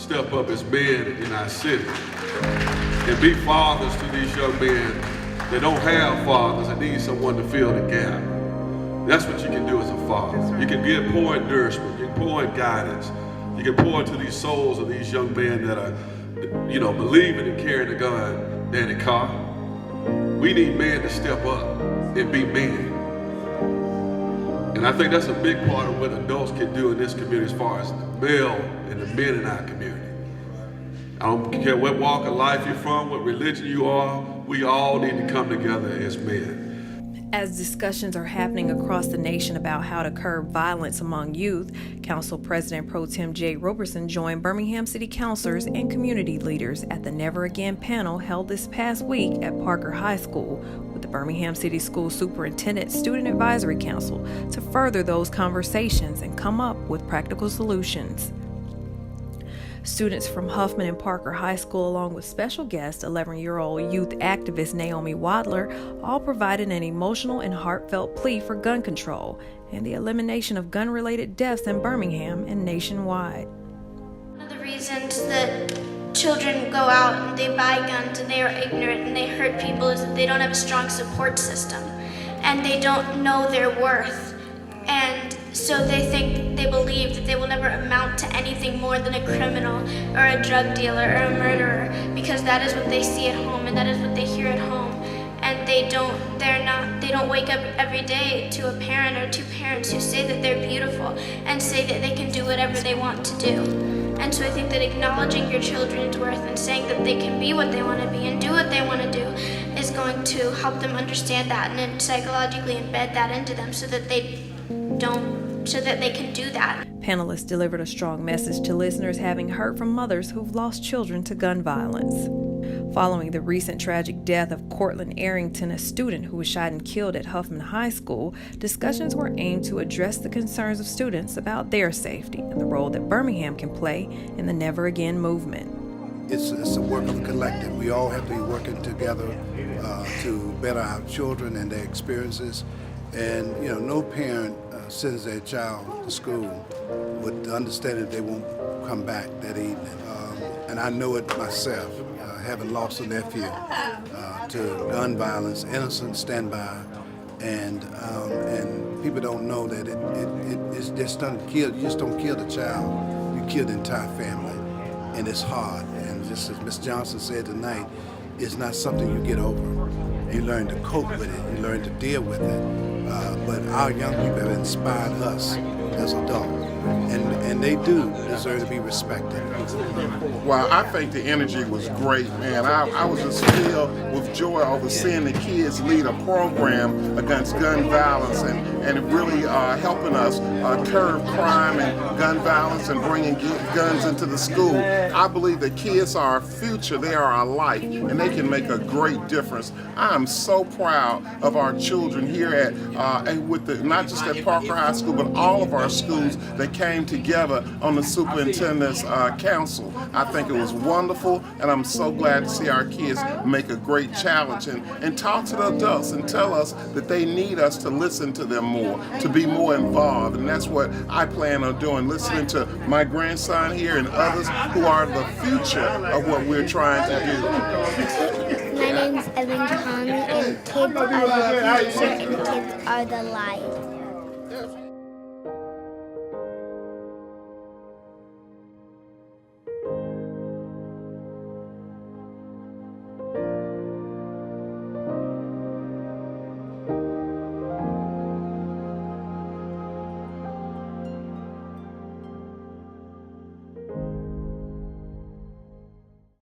step up as men in our city and be fathers to these young men that don't have fathers and need someone to fill the gap. That's what you can do as a father. You can pour nourishment, you can pour in guidance, you can pour into these souls of these young men that are, believing in carrying a gun, Danny Carr. We need men to step up and be men. And I think that's a big part of what adults can do in this community as far as the male and the men in our community. I don't care what walk of life you're from, what religion you are, we all need to come together as men. As discussions are happening across the nation about how to curb violence among youth, Council President Pro Tem Jay Roberson joined Birmingham City councilors and community leaders at the Never Again panel held this past week at Parker High School with the Birmingham City School Superintendent Student Advisory Council to further those conversations and come up with practical solutions. Students from Huffman and Parker High School, along with special guest 11-year-old youth activist Naomi Wadler, all provided an emotional and heartfelt plea for gun control and the elimination of gun-related deaths in Birmingham and nationwide. One of the reasons that children go out and they buy guns and they are ignorant and they hurt people is that they don't have a strong support system and they don't know their worth. And so they believe that they will never amount to anything more than a criminal or a drug dealer or a murderer, because that is what they see at home and that is what they hear at home. And they don't wake up every day to a parent or two parents who say that they're beautiful and say that they can do whatever they want to do. And so I think that acknowledging your children's worth and saying that they can be what they want to be and do what they want to do is going to help them understand that and then psychologically embed that into them so that they can do that. Panelists delivered a strong message to listeners, having heard from mothers who've lost children to gun violence. Following the recent tragic death of Cortland Arrington, a student who was shot and killed at Huffman High School, discussions were aimed to address the concerns of students about their safety and the role that Birmingham can play in the Never Again movement. It's a work of a collective. We all have to be working together to better our children and their experiences. And no parent sends their child to school with the understanding they won't come back that evening. And I know it myself, having lost a nephew to gun violence, innocent standby, and people don't know that it's just doesn't kill. You just don't kill the child, you kill the entire family, and it's hard. And just as Ms. Johnson said tonight, it's not something you get over. You learn to cope with it, you learn to deal with it. But our young people have inspired us as adults, and they do deserve to be respected. Well, I think the energy was great, man. I was just filled with joy over seeing the kids lead a program against gun violence and really helping us curb crime and gun violence and bringing guns into the school. I believe that kids are our future, they are our life, and they can make a great difference. I am so proud of our children here at not just at Parker High School, but all of our schools that came together on the superintendent's council. I think it was wonderful, and I'm so glad to see our kids make a great challenge and talk to the adults and tell us that they need us to listen to them more, to be more involved. And that's what I plan on doing, listening to my grandson here and others who are the future of what we're trying to do. My name's Evan Jahani, and kids are the future and kids are the light.